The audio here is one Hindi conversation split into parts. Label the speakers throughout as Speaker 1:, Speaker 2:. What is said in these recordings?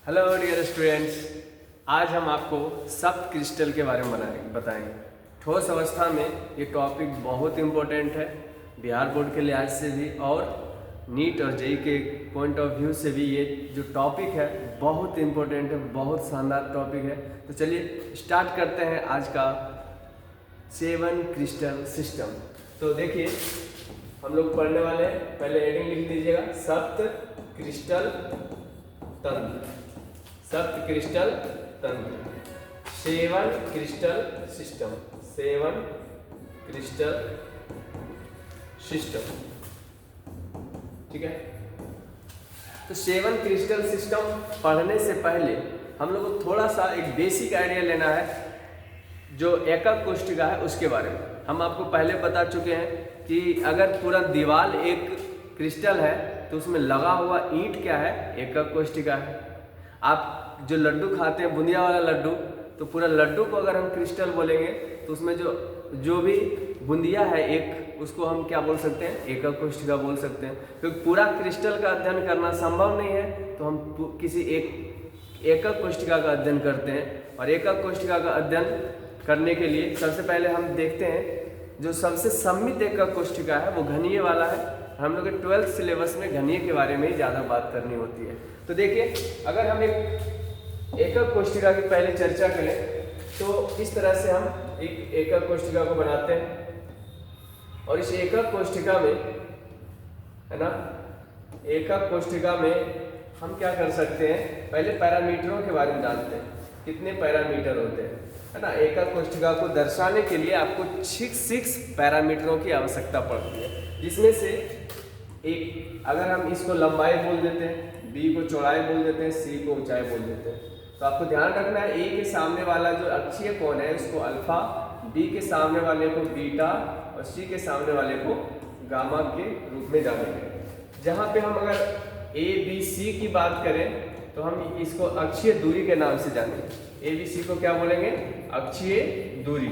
Speaker 1: हेलो डियर स्टूडेंट्स, आज हम आपको सप्त क्रिस्टल के बारे में बताएंगे। ठोस अवस्था में ये टॉपिक बहुत इम्पोर्टेंट है, बिहार बोर्ड के लिहाज से भी और नीट और जेई के पॉइंट ऑफ व्यू से भी ये जो टॉपिक है बहुत इम्पोर्टेंट है, बहुत शानदार टॉपिक है। तो चलिए स्टार्ट करते हैं आज का 7 क्रिस्टल सिस्टम। तो देखिए हम लोग पढ़ने वाले हैं, पहले हेडिंग लिख लीजिएगा, सप्त क्रिस्टल तंत्र। सप्त क्रिस्टल तंत्र, 7 क्रिस्टल सिस्टम, 7 क्रिस्टल सिस्टम। ठीक है, तो 7 क्रिस्टल सिस्टम पढ़ने से पहले हम लोग को थोड़ा सा एक बेसिक आइडिया लेना है जो एकक कोष्ठिका है उसके बारे में। हम आपको पहले बता चुके हैं कि अगर पूरा दीवार एक क्रिस्टल है तो उसमें लगा हुआ ईंट क्या है, एकक कोष्ठिका है। आप जो लड्डू खाते हैं, बूंदिया वाला लड्डू, तो पूरा लड्डू को अगर हम क्रिस्टल बोलेंगे तो उसमें जो भी बूंदिया है एक, उसको हम क्या बोल सकते हैं, एकक कोष्ठिका बोल सकते हैं। क्योंकि पूरा क्रिस्टल का अध्ययन करना संभव नहीं है तो हम किसी एक एकक कोष्ठिका का अध्ययन करते हैं। और एकक कोष्ठिका का अध्ययन करने के लिए सबसे पहले हम देखते हैं जो सबसे सम्मित एकक कोष्ठिका है वो घनीय वाला है। हम लोग के 12th सिलेबस में घनीय के बारे में ही ज़्यादा बात करनी होती है। तो देखिए, अगर हम एक एकक कोष्ठिका की पहले चर्चा करें तो इस तरह से हम एक एकक कोष्ठिका को बनाते हैं। और इस एकक कोष्ठिका में, है ना, एकक कोष्ठिका में हम क्या कर सकते हैं, पहले पैरामीटरों के बारे में जानते हैं। कितने पैरामीटर होते हैं, है ना। एकक कोष्ठिका को दर्शाने के लिए आपको 6 पैरामीटरों की आवश्यकता पड़ती है, जिसमें से एक, अगर हम इसको लंबाई बोल देते हैं, बी को चौड़ाई बोल देते हैं, सी को ऊंचाई बोल देते हैं। तो आपको ध्यान रखना है, ए के सामने वाला जो अक्षीय कोण है उसको अल्फा, बी के सामने वाले को बीटा और सी के सामने वाले को गामा के रूप में जानेंगे। जहाँ पे हम अगर ए बी सी की बात करें तो हम इसको अक्षीय दूरी के नाम से जानेंगे। ए बी सी को क्या बोलेंगे, अक्षीय दूरी।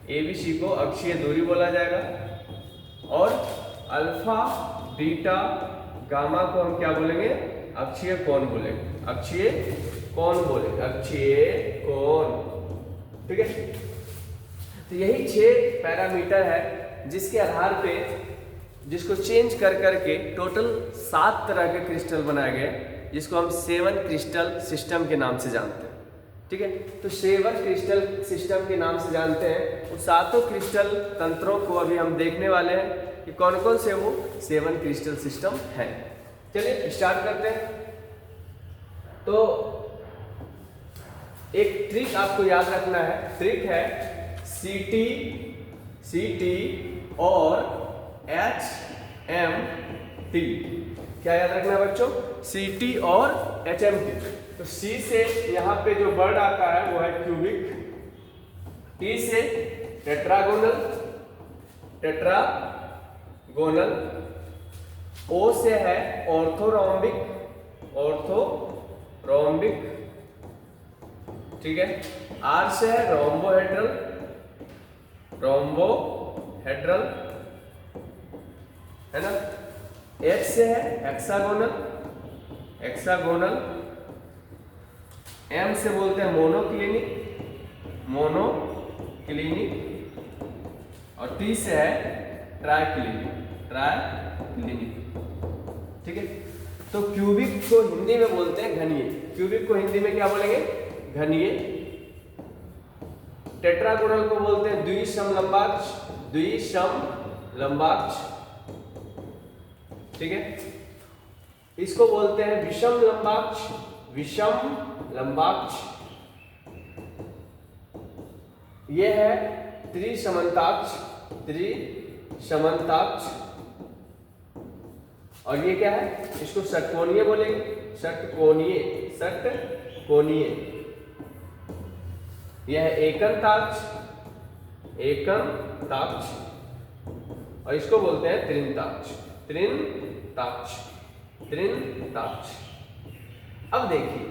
Speaker 1: ए बी सी को अक्षीय दूरी बोला जाएगा। और अल्फा बीटा गामा को हम क्या बोलेंगे, अक्षीय कोण बोलेंगे, अक्षीय कोण बोलेंगे, अक्षीय कोण। ठीक है, तो यही 6 पैरामीटर है जिसके आधार पे, जिसको चेंज कर करके टोटल 7 तरह के क्रिस्टल बनाए गए, जिसको हम 7 क्रिस्टल सिस्टम के नाम से जानते हैं। ठीक है, तो 7 क्रिस्टल सिस्टम के नाम से जानते हैं। उन 7 क्रिस्टल तंत्रों को अभी हम देखने वाले हैं कि कौन कौन से वो 7 क्रिस्टल सिस्टम है। चलिए स्टार्ट करते हैं। तो एक ट्रिक आपको याद रखना है, ट्रिक है सी टी और HMT। क्या याद रखना है बच्चों, सी और HMT। तो सी से यहाँ पे जो वर्ड आता है वो है क्यूबिक, टी से टेट्रागोनल, ओ से है ऑर्थोरोम्बिक, ठीक है। आर से है रोम्बोहेड्रल, है ना। एच से है हेक्सागोनल, एम से बोलते हैं मोनोक्लिनिक, और टी से है ट्राइक्लिनिक। ठीक है, तो क्यूबिक को हिंदी में बोलते हैं घनीय। क्यूबिक को हिंदी में क्या बोलेंगे, घनीय। टेट्रागोनल को बोलते हैं द्विसमलंबाक्ष, ठीक है। इसको बोलते हैं विषम लंबाक्ष, यह है त्रिसमन्ताक्ष, और ये क्या है, इसको षटकोणीय बोलेंगे, षटकोणीय। यह है एकंताक्ष, और इसको बोलते हैं त्रिनताक्ष। अब देखिए,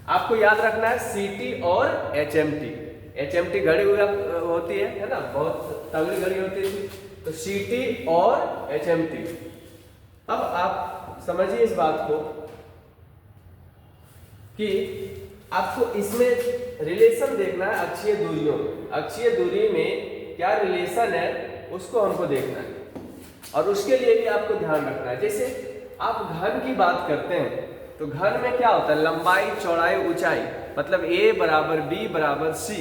Speaker 1: आपको याद रखना है सीटी और HMT घड़ी होती है ना, बहुत तगड़ी घड़ी होती थी। तो सीटी और HMT। अब आप समझिए इस बात को, कि आपको इसमें रिलेशन देखना है अक्षीय दूरियों में। अक्षीय दूरी में क्या रिलेशन है उसको हमको देखना है, और उसके लिए भी आपको ध्यान रखना है। जैसे आप घन की बात करते हैं तो घन में क्या होता है, लंबाई चौड़ाई ऊंचाई, मतलब a बराबर b बराबर c,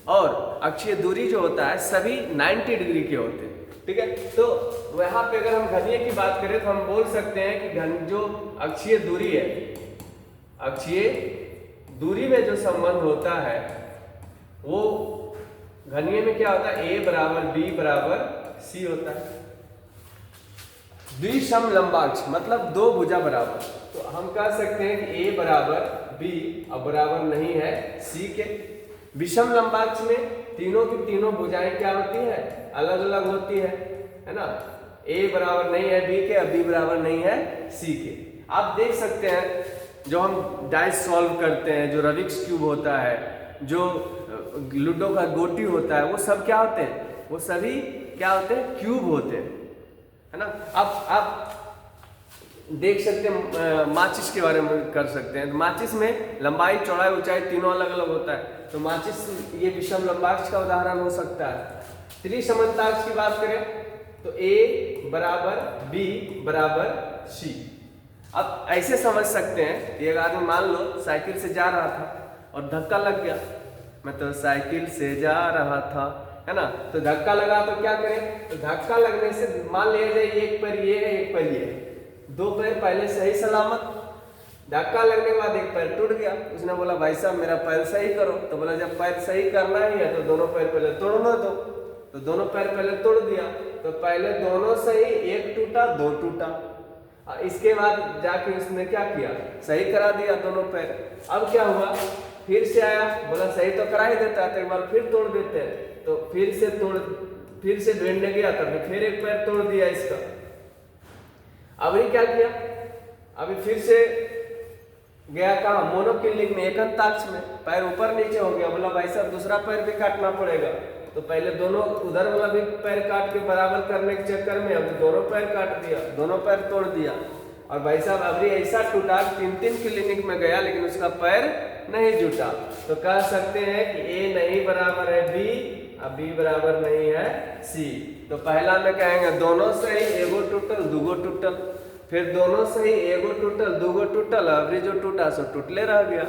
Speaker 1: और अक्षीय दूरी जो होता है सभी 90 डिग्री के होते हैं। ठीक है, तो वहां पे अगर हम घनीय की बात करें तो हम बोल सकते हैं कि घन जो अक्षीय दूरी है, अक्षीय दूरी में जो संबंध होता है वो घनीय में क्या होता है, a बराबर b बराबर c होता है। द्विसम लंबाक्ष मतलब दो भुजा बराबर, तो हम कह सकते हैं कि a बराबर b अब बराबर नहीं है c के। विषम लंबाक्ष में तीनों की तीनों भुजाएं क्या होती है, अलग अलग होती है ना। a बराबर नहीं है b के, अब b बराबर नहीं है c के। आप देख सकते हैं जो हम डाइस सॉल्व करते हैं, जो रबिक्स क्यूब होता है, जो लूडो का गोटी होता है, वो सब क्या होते हैं, वो सभी क्या होते हैं, क्यूब होते हैं, है ना। आप देख सकते हैं माचिस के बारे में कर सकते हैं। माचिस में लंबाई चौड़ाई ऊंचाई तीनों अलग अलग होता है, तो माचिस ये विषम लंबाक्ष का उदाहरण हो सकता है। त्रिसमन्ताक्ष की बात करें तो a बराबर b बराबर c। अब ऐसे समझ सकते हैं कि एक आदमी मान लो साइकिल से जा रहा था और धक्का लग गया, मैं तो साइकिल से जा रहा था, है ना, तो धक्का लगा तो क्या करें, तो धक्का लगने से मान लिया जाए एक पैर ये है एक पैर ये है, दो पैर पहले सही सलामत, धक्का लगने के बाद एक पैर टूट गया। उसने बोला भाई साहब मेरा पैर सही करो, तो बोला जब पैर सही करना ही है तो दोनों पैर पहले तोड़ना दो, तो दोनों पैर पहले तोड़ दिया, तो पहले दोनों सही, एक टूटा दो टूटा, इसके बाद जाके उसने क्या किया, सही करा दिया दोनों पैर। अब क्या हुआ, फिर से आया, बोला सही तो करा ही देता है, तो एक बार फिर तोड़ देते हैं, तो फिर से ढूंढने गया, तब फिर एक पैर तोड़ दिया इसका। अभी क्या किया, अभी फिर से गया कहा, मोनोकिलिक में एकंताक्ष में, पैर ऊपर नीचे हो गया, बोला भाई साहब दूसरा पैर भी काटना पड़ेगा, तो पहले दोनों उधर वाला भी पैर काट के बराबर करने के चक्कर में अब दोनों पैर काट दिया, दोनों पैर तोड़ दिया, और भाई साहब अभी ऐसा टूटा 3 क्लिनिक में गया लेकिन उसका पैर नहीं जुटा, तो कह सकते हैं कि a नहीं बराबर है b, अब b बराबर नहीं है c। तो पहला में कहेंगे दोनों सही एगो टूटल दूगो टूटल, फिर दोनों सही एगो टूटल दूगो टूटल, अभी जो टूटा सो टूटले रह गया,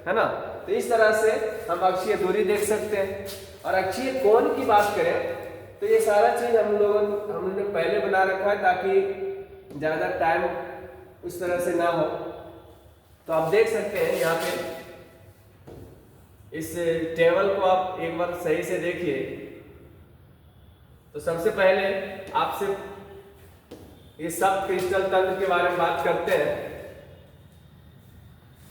Speaker 1: है ना। तो इस तरह से हम अक्षीय दूरी देख सकते हैं। और अक्षीय कोण की बात करें तो ये सारा चीज हमने पहले बना रखा है ताकि ज्यादा टाइम उस तरह से ना हो। तो आप देख सकते हैं यहाँ पे इस टेबल को आप एक बार सही से देखिए। तो सबसे पहले आपसे ये सब क्रिस्टल तंत्र के बारे में बात करते हैं।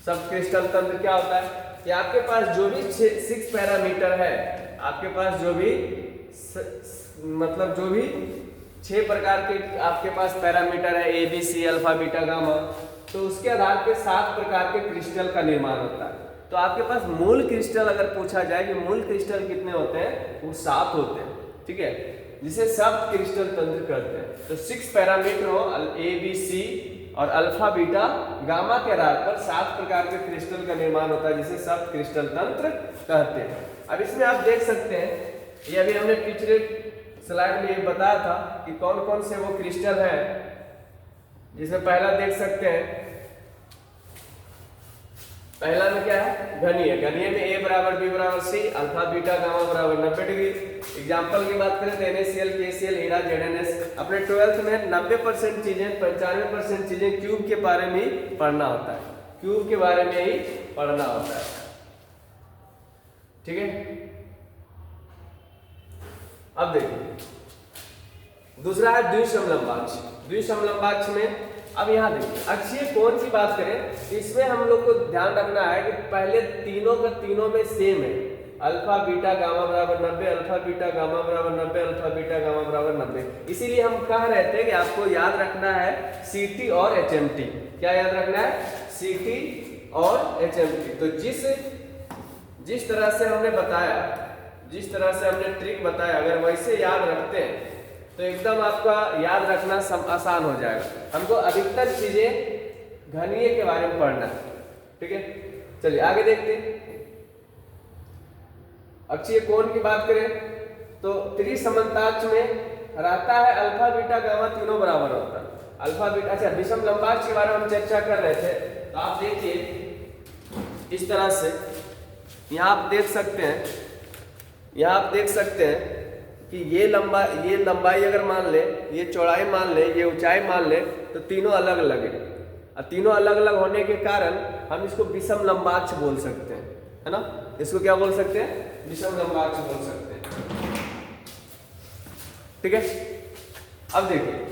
Speaker 1: सब क्रिस्टल तंत्र क्या होता है कि आपके पास जो भी 6 पैरामीटर है, आपके पास जो भी मतलब जो भी 6 प्रकार के आपके पास पैरामीटर है, A B C alpha beta gamma, तो उसके आधार पे 7 प्रकार के क्रिस्टल का निर्माण होता है। तो आपके पास मूल क्रिस्टल अगर पूछा जाए कि मूल क्रिस्टल कितने होते हैं, वो 7 होते हैं, ठीक है, जिसे सब क्रिस्टल तंत्र कहते हैं। तो 6 पैरामीटर हो, ए बी सी और अल्फा बीटा गामा के आधार पर 7 प्रकार के क्रिस्टल का निर्माण होता है, जिसे सब क्रिस्टल तंत्र कहते हैं। अब इसमें आप देख सकते हैं, ये अभी हमने पिछले स्लाइड में ये बताया था कि कौन कौन से वो क्रिस्टल है, जिसमें पहला देख सकते हैं, पहला में क्या है, घनीय। घनीय में a बराबर b बराबर c, अल्फा बीटा गामा बराबर 90 डिग्री। एग्जाम्पल की बात करें तो NaCl, KCl, हीरा, ZnS। अपने 12th में 90% चीजें 95% चीजें क्यूब के बारे में ही पढ़ना होता है, क्यूब के बारे में ही पढ़ना होता है, ठीक है। अब देखिए दूसरा है द्विसम लंबाक्ष। द्विसम लंबाक्ष में अब यहाँ देखिए अक्षीय कोण की बात करें, इसमें हम लोग को ध्यान रखना है कि पहले तीनों का तीनों में सेम है, अल्फा बीटा गामा बराबर 90, अल्फा बीटा गामा बराबर 90, अल्फा बीटा गामा बराबर 90। इसीलिए हम कह रहे थे कि आपको याद रखना है CT और HMT। क्या याद रखना है, CT और HMT। तो जिस तरह से हमने बताया, जिस तरह से हमने ट्रिक बताया, अगर वैसे याद रखते हैं तो एकदम आपका याद रखना आसान हो जाएगा। हमको अधिकतर चीजें घनीय के बारे में पढ़ना है, ठीक है। चलिए आगे देखते हैं। अक्षीय कोण की बात करें तो त्रिसमांताक्ष में रहता है अल्फा बीटा गामा तीनों बराबर होता है। अल्फा बीटा, अच्छा विषम लंबाक्ष के बारे में हम चर्चा कर रहे थे, तो आप देखिए इस तरह से यहाँ आप देख सकते हैं, यहाँ आप देख सकते हैं कि ये लंबाई अगर मान ले, ये चौड़ाई मान ले, ये ऊंचाई मान ले, तो तीनों अलग अलग है। और तीनों अलग अलग होने के कारण हम इसको विषम लंबाक्ष बोल सकते हैं, है ना। इसको क्या बोल सकते हैं? विषम लंबाक्ष बोल सकते हैं। ठीक है, अब देखिए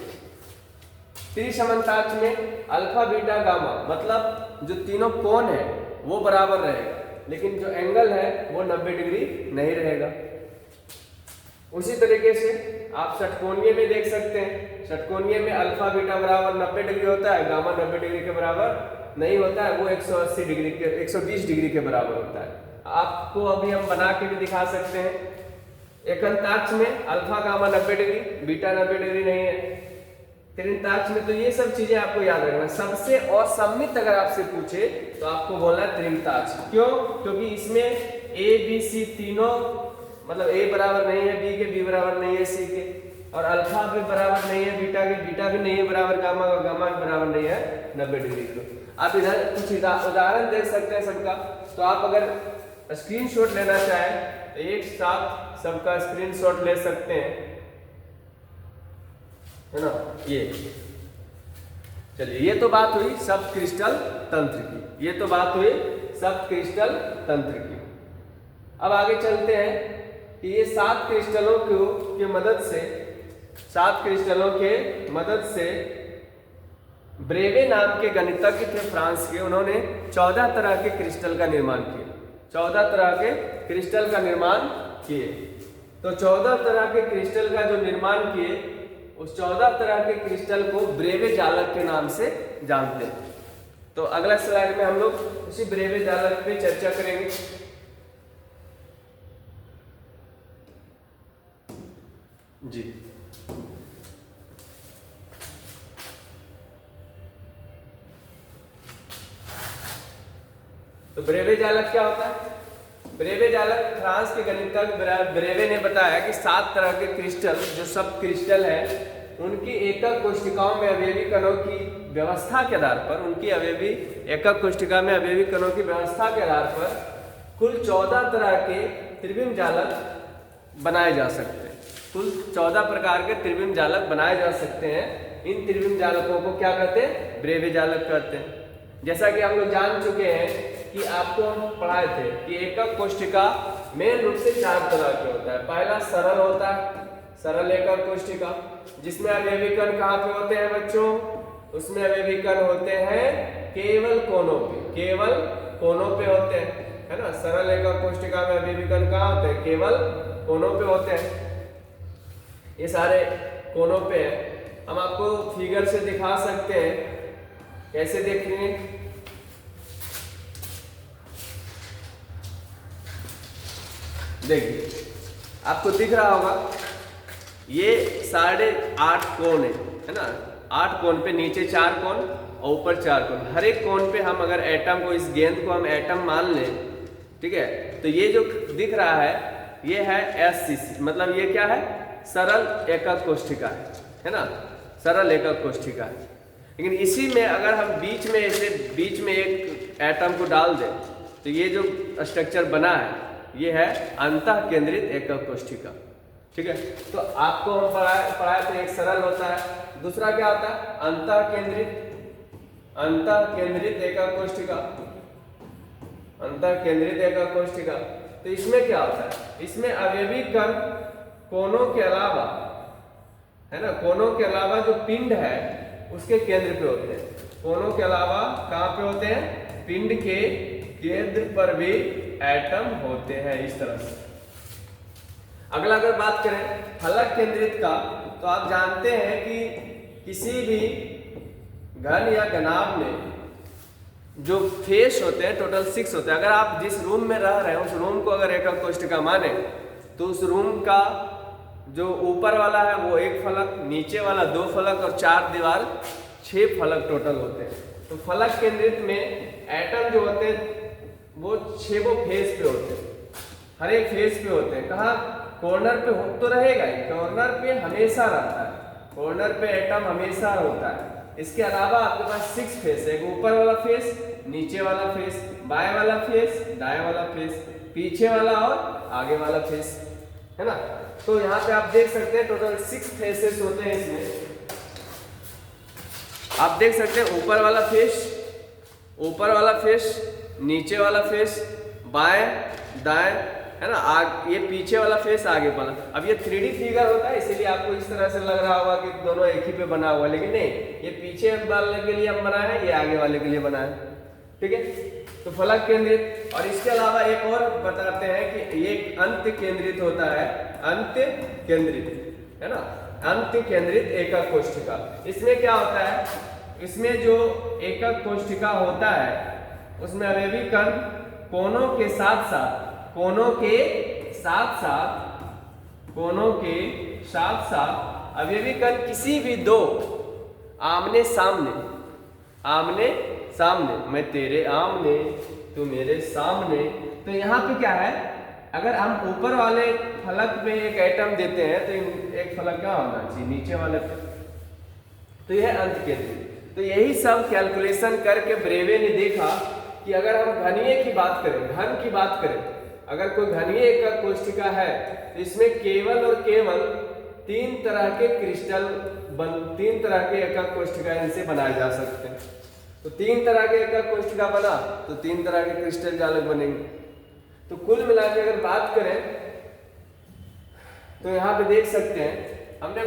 Speaker 1: त्रिसमांताक्ष में अल्फा बीटा गामा मतलब जो तीनों कोण है वो बराबर रहेगा, लेकिन जो एंगल है वो 90 डिग्री नहीं रहेगा। उसी तरीके से आप षटकोणीय में देख सकते हैं, षटकोणीय में अल्फा बीटा बराबर 90 डिग्री होता है, गामा 90 डिग्री के बराबर नहीं होता है, वो 180 डिग्री के 120 डिग्री के बराबर होता है। आपको अभी हम बना के भी दिखा सकते हैं। एकंताक्ष में alpha gamma 90 degree, beta 90 degree नहीं है। त्रिंताक्ष में तो ये सब चीजें आपको याद रखना। सबसे असममित अगर आपसे पूछे तो आपको बोलना है त्रिंताक्ष। क्यों? क्योंकि इसमें ए बी सी तीनों, मतलब ए बराबर नहीं है बी के, बी बराबर नहीं है सी के, और अल्फा भी बराबर नहीं है बीटा के, बीटा भी नहीं है बराबर गामा का, गामा भी बराबर नहीं है 90 डिग्री को। आप इधर कुछ उदाहरण देख सकते हैं सबका। तो आप अगर स्क्रीनशॉट लेना चाहें तो एक साथ सबका स्क्रीनशॉट ले सकते हैं, है ना। ये चलिए, ये तो बात हुई सब क्रिस्टल तंत्र की, ये तो बात हुई सब क्रिस्टल तंत्र की। अब आगे चलते हैं कि ये 7 क्रिस्टलों की मदद से, 7 क्रिस्टलों के मदद से ब्रेवे नाम के गणितज्ञ थे फ्रांस के, उन्होंने 14 तरह के क्रिस्टल का निर्माण किया। 14 तरह के क्रिस्टल का निर्माण किए। तो 14 तरह के क्रिस्टल का जो निर्माण किए, उस 14 तरह के क्रिस्टल को ब्रेवे जालक के नाम से जानते हैं। तो अगला स्लाइड में हम लोग उसी ब्रेवे जालक पे चर्चा करेंगे। जी, तो ब्रेवे जालक क्या होता है? ब्रेवे जालक फ्रांस के गणितज्ञ ब्रेवे ने बताया कि 7 तरह के क्रिस्टल, जो सब क्रिस्टल है, उनकी एकक कोशिकाओं में अवयवी कणों की व्यवस्था के आधार पर, उनकी अवयवी एकक कोशिका में अवयवी कणों की व्यवस्था के आधार पर कुल 14 तरह के त्रिविम जालक बनाए जा सकते हैं। कुल 14 प्रकार के त्रिविम जालक बनाए जा सकते हैं। इन त्रिविम जालकों को क्या कहते हैं? ब्रेवे जालक कहते हैं। जैसा कि हम लोग जान चुके हैं कि आपको हम पढ़ाए थे कि एकक कोशिका मेन रूप से 4 तरह के होता है। पहला सरल होता है, सरल एकक कोशिका, जिसमें अवयवी कण कहाँ पे होते हैं बच्चों? उसमें अवयवी कण होते हैं केवल कोनों पे, केवल कोनों पे होते हैं, है ना। सरल एकक कोशिका में अवयवी कण कहाँ होते हैं? केवल कोनों पे होते हैं। ये सारे कोनों पे है। हम आपको फिगर से दिखा सकते हैं, कैसे देखेंगे? देखिए, आपको दिख रहा होगा ये 8.5 कोण है ना। 8 कोण पे नीचे 4 कोण और ऊपर 4 कोण। हर एक कोण पे हम अगर एटम को, इस गेंद को हम एटम मान लें, ठीक है, तो ये जो दिख रहा है ये है SCC, मतलब ये क्या है? सरल एकक कोशिका है ना, सरल एकक कोशिका है। लेकिन इसी में अगर हम बीच में ऐसे बीच में एक एटम को डाल दें तो ये जो स्ट्रक्चर बना है ये है अंतः केंद्रित एकक कोशिका। ठीक है, तो आपको हम पढ़ाए तो एक सरल होता है, दूसरा क्या होता है? अंतः केंद्रित एकक कोशिका, अंतः केंद्रित एकक कोशिका। तो इसमें क्या होता है? इसमें अवयवी कण कोनों के अलावा, है ना, कोनों के अलावा जो पिंड है उसके केंद्र पे होते हैं। कोनों के अलावा कहाँ पे होते हैं? पिंड के केंद्र पर भी एटम होते हैं, इस तरह से। अगला अगर बात करें फलक केंद्रित का, तो आप जानते हैं कि किसी भी घन या घनाभ में जो फेस होते हैं टोटल 6 होते हैं। अगर आप जिस रूम में रह रहे हैं उस रूम को अगर एकक कोशिका माने तो उस रूम का जो ऊपर वाला है वो 1 फलक, नीचे वाला 2 फलक और 4 दीवार 6 फलक टोटल होते हैं। तो फलक केंद्रित में एटम जो होते हैं वो 6 फेस पे होते हैं, हर एक फेस पे होते हैं। कहाँ? कॉर्नर पे हो तो रहेगा ही, कॉर्नर पे हमेशा रहता है, कॉर्नर पे एटम हमेशा होता है। इसके अलावा आपके पास 6 फेस है, ऊपर वाला फेस, नीचे वाला फेस, बाएं वाला फेस, दाएं वाला फेस, पीछे वाला और आगे वाला फेस, है ना। तो यहाँ पे आप देख सकते हैं टोटल 6 फेसेस होते हैं इसमें। आप देख सकते हैं ऊपर वाला फेस, ऊपर वाला फेस, नीचे वाला फेस, बाएं दाएं, है ना। ये पीछे वाला फेस, आगे वाला। अब ये 3D फिगर होता है, इसीलिए आपको इस तरह से लग रहा होगा कि दोनों एक ही पे बना हुआ है, लेकिन नहीं, ये पीछे वाले के लिए बना है, ये आगे वाले के लिए बना है, ठीक है। तो फलक केंद्रित, और इसके अलावा एक और बताते हैं कि ये अंत केंद्रित होता है, अंत केंद्रित, है ना, अंत केंद्रित एकक कोष्ठिका। इसमें क्या होता है, इसमें जो एकक कोष्ठिका होता है उसमें अवयवी कण कोनों के साथ साथ, कोनों के साथ साथ, कोनों के साथ साथ अवयवी कण किसी भी दो आमने सामने, आमने सामने, मैं तेरे आमने तू मेरे सामने। तो यहाँ पे क्या है, अगर हम ऊपर वाले फलक में एक एटम देते हैं तो एक फलक क्या होना चाहिए नीचे वाले पे, तो यह अंत केंद्रित। तो यही सब कैलकुलेशन करके ब्रेवे ने देखा कि अगर हम घनीय की बात करें, घन की बात करें, अगर कोई घनीय एकक कोष्ठिका है तो इसमें केवल और केवल 3 तरह के क्रिस्टल 3 तरह के एकक कोष्ठिका इनसे बनाए जा सकते हैं। तो 3 तरह के एकक कोष्ठिका बना तो 3 तरह के क्रिस्टल जालक बनेंगे। तो कुल मिला के अगर बात करें तो यहाँ पे देख सकते हैं हमने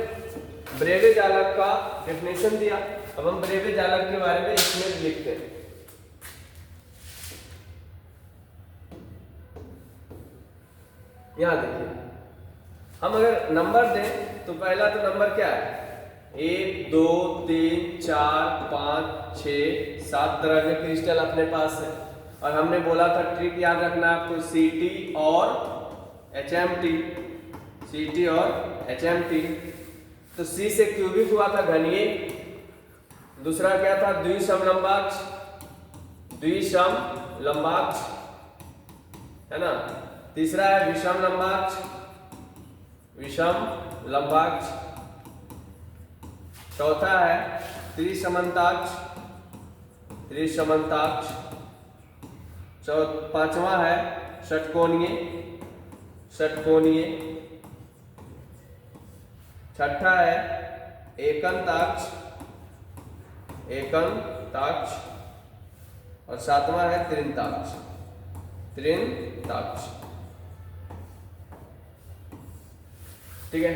Speaker 1: ब्रेवे जालक का डेफिनेशन दिया। अब हम ब्रेवे जालक के बारे में इसमें लिखते हैं। यहाँ देखिए, हम अगर नंबर दें तो पहला तो नंबर क्या है, 1 2 3 4 5 6 7 तरह के क्रिस्टल अपने पास है। और हमने बोला था ट्रिक याद रखना आपको, Ct और HMT, Ct और HMT। तो C से क्यूबिक हुआ था घनीय, दूसरा क्या था द्विसम लंबाक्ष, द्विसम लंबाक्ष, है ना। तीसरा है विषम लंबाक्ष, विषम लंबाक्ष। चौथा है त्रिसमन्ताक्ष, त्रिसमन्ताक्ष। पांचवा है षटकोणीय, षटकोणीय। छठा है एकंताक्ष, एकंताक्ष। और सातवां है त्रिंताक्ष, त्रिंताक्ष, ठीक है।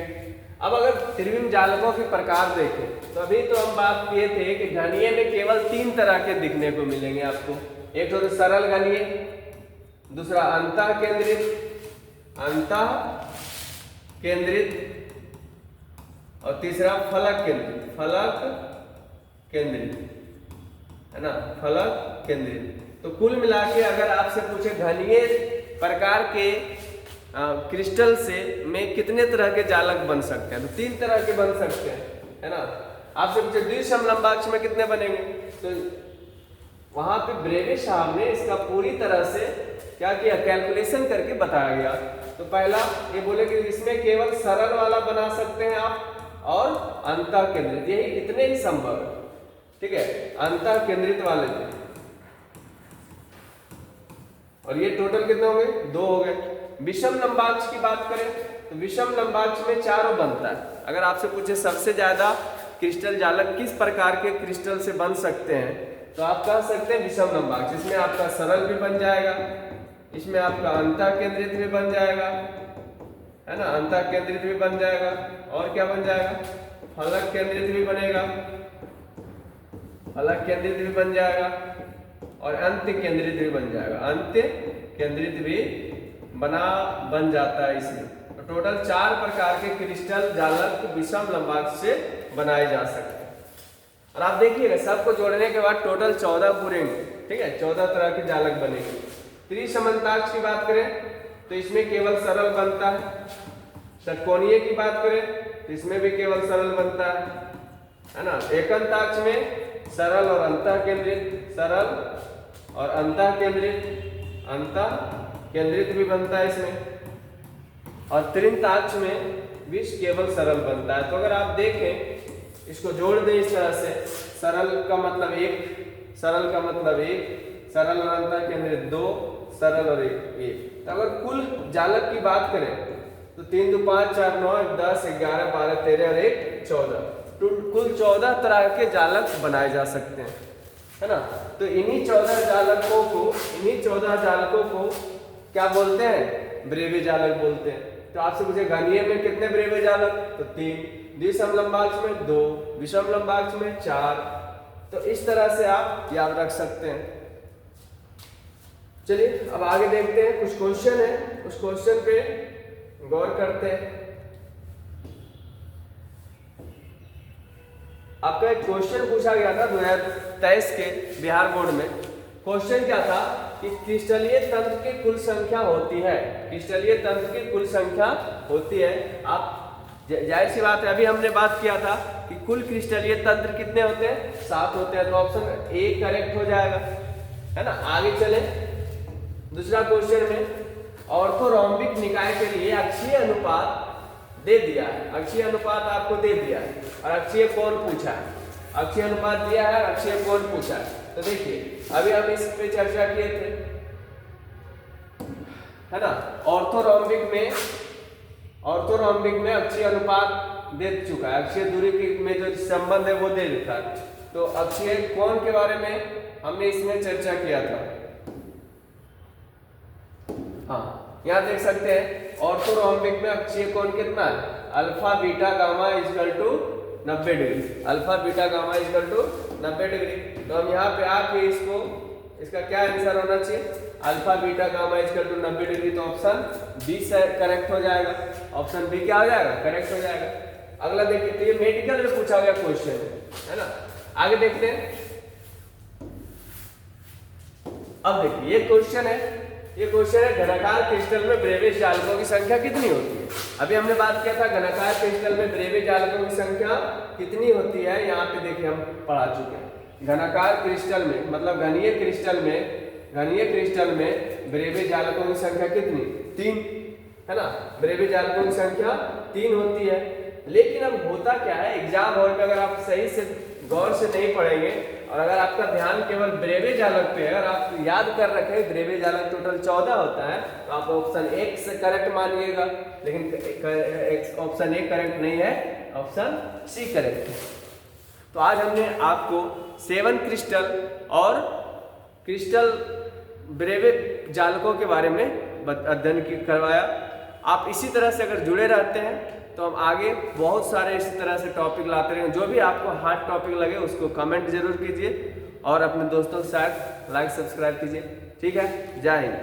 Speaker 1: अब अगर त्रिविम जालकों के प्रकार देखें तो अभी तो हम बात किए थे कि घनीय में केवल 3 तरह के दिखने को मिलेंगे आपको। एक तो सरल घनीय, दूसरा अंतः केंद्रित, अंतः केंद्रित, और तीसरा फलक केंद्रित, फलक केंद्रित, है ना, फलक केंद्रित। तो कुल मिला के अगर आपसे पूछे घनीय प्रकार के क्रिस्टल से में कितने तरह के जालक बन सकते हैं, तो 3 तरह के बन सकते हैं, है ना। आपसे पूछे द्विसम लंबाक्ष में कितने बनेंगे, तो वहां पे ब्रेवे साहब ने इसका पूरी तरह से क्या किया, कैलकुलेशन करके बताया गया। तो पहला ये बोले कि इसमें केवल सरल वाला बना सकते हैं आप और अंतः केंद्रित, यही इतने ही संभव है, ठीक है, अंतः केंद्रित वाले थे। और ये टोटल कितने हो गए, 2 हो गए। विषम लंबाक्ष की बात करें तो विषम लंबाक्ष में 4 बनता है। अगर आपसे पूछे सबसे ज्यादा क्रिस्टल जालक किस प्रकार के क्रिस्टल से बन सकते हैं, तो आप कह सकते हैं विषम लंबाक्ष। इसमें आपका सरल भी बन जाएगा, इसमें आपका अंतः केंद्रित भी बन जाएगा, है ना, अंतः केंद्रित भी बन जाएगा, और क्या बन जाएगा, फलक केंद्रित भी बनेगा, फलक केंद्रित भी बन जाएगा, और अंत केंद्रित भी बन जाएगा, अंत केंद्रित भी बन जाता है इसमें। तो टोटल 4 प्रकार के क्रिस्टल जालक विषम लंबाक्ष से बनाए जा सकते हैं। और आप देखिएगा सबको जोड़ने के बाद टोटल 14 पूरे, ठीक है, 14 तरह के जालक बनेंगे। त्रिसमन्ताक्ष की बात करें तो इसमें केवल सरल बनता है। षटकोणीय की बात करें तो इसमें भी केवल सरल बनता है ना। एकंताक्ष में सरल और अंतः केंद्रित, सरल और अंतः केंद्रित, अंतः केंद्रित भी बनता है इसमें, और त्रिंताक्ष में विष केवल सरल बनता है। तो अगर आप देखें इसको जोड़ दें इस तरह से, सरल का मतलब एक, सरल का मतलब एक, सरल और अंतः केंद्रित दो, सरल और एक। तो अगर कुल जालक की बात करें तो 3 2 5 4 9 10 11 12 13 और 1 14, तो कुल 14 तरह के जालक बनाए जा सकते हैं, है ना। तो इन्हीं 14 जालकों को क्या बोलते हैं, ब्रेवे जालक बोलते हैं। तो आपसे पूछे घनीय में कितने ब्रेवे जालक, तो 3, द्विसम लंबाक्ष में 2, विषम लंबाक्ष में 4। तो इस तरह से आप याद रख सकते हैं। चलिए अब आगे देखते हैं, कुछ क्वेश्चन है, उस क्वेश्चन पे गौर करते हैं। आपका एक क्वेश्चन पूछा गया था 2023 के बिहार बोर्ड में। क्वेश्चन क्या था कि क्रिस्टलीय तंत्र की कुल संख्या होती है, क्रिस्टलीय तंत्र की कुल संख्या होती है। आप जाहिर सी बात है, अभी हमने बात किया था कि कुल क्रिस्टलीय तंत्र कितने होते हैं, 7 होते हैं। तो ऑप्शन ए करेक्ट हो जाएगा, है ना। आगे चले दूसरा क्वेश्चन में, ऑर्थोरोम्बिक निकाय के लिए अक्षीय अनुपात दे दिया है, अक्षीय अनुपात आपको दे दिया है और अक्षीय कोण पूछा है, अक्षीय अनुपात दिया है, अक्षीय कोण पूछा है। तो देखिए अभी हम इस पे चर्चा किए थे, है ना। ऑर्थोरोम्बिक में अक्षीय अनुपात दे चुका है, अक्षीय दूरी में जो संबंध है वो दे देता है। तो अक्षीय कोण के बारे में हमने इसमें चर्चा किया था। हाँ, यहाँ देख सकते हैं ऑर्थोरोम्बिक में अक्षीय कोण कितना है, alpha beta gamma equal to 90 degree, alpha beta gamma equal to 90 degree. तो हम यहाँ पे आके इसका क्या आंसर होना चाहिए, alpha beta gamma equal to 90 degree. तो ऑप्शन बी से करेक्ट हो जाएगा, ऑप्शन बी क्या हो जाएगा, करेक्ट हो जाएगा। अगला देखिए, तो ये मेडिकल में पूछा गया क्वेश्चन है ना। आगे देखते हैं, अब देखिए ये क्वेश्चन है, ये क्वेश्चन है घनाकार क्रिस्टल में ब्रेवे जालकों की संख्या कितनी होती है। अभी हमने बात किया था घनाकार क्रिस्टल में ब्रेवे जालकों की संख्या कितनी होती है। यहाँ पे देखिए हम पढ़ा चुके हैं, घनाकार क्रिस्टल में मतलब घनीय क्रिस्टल में ब्रेवे जालकों की संख्या कितनी, 3, है ना। ब्रेवे जालकों की संख्या 3 होती है। लेकिन अब होता क्या है, एग्जाम हॉल में अगर आप सही से गौर से नहीं पढ़ेंगे और अगर आपका ध्यान केवल ब्रेवे जालक पे है और आप याद कर रखे ब्रेवे जालक टोटल 14 होता है, तो आप ऑप्शन ए से करेक्ट मानिएगा। लेकिन ऑप्शन ए करेक्ट नहीं है, ऑप्शन सी करेक्ट है। तो आज हमने आपको 7 क्रिस्टल और क्रिस्टल ब्रेवे जालकों के बारे में अध्ययन करवाया। आप इसी तरह से अगर जुड़े रहते हैं तो हम आगे बहुत सारे इसी तरह से टॉपिक लाते रहेंगे। जो भी आपको हार्ड टॉपिक लगे उसको कमेंट जरूर कीजिए और अपने दोस्तों के साथ लाइक सब्सक्राइब कीजिए। ठीक है, जय हिंद।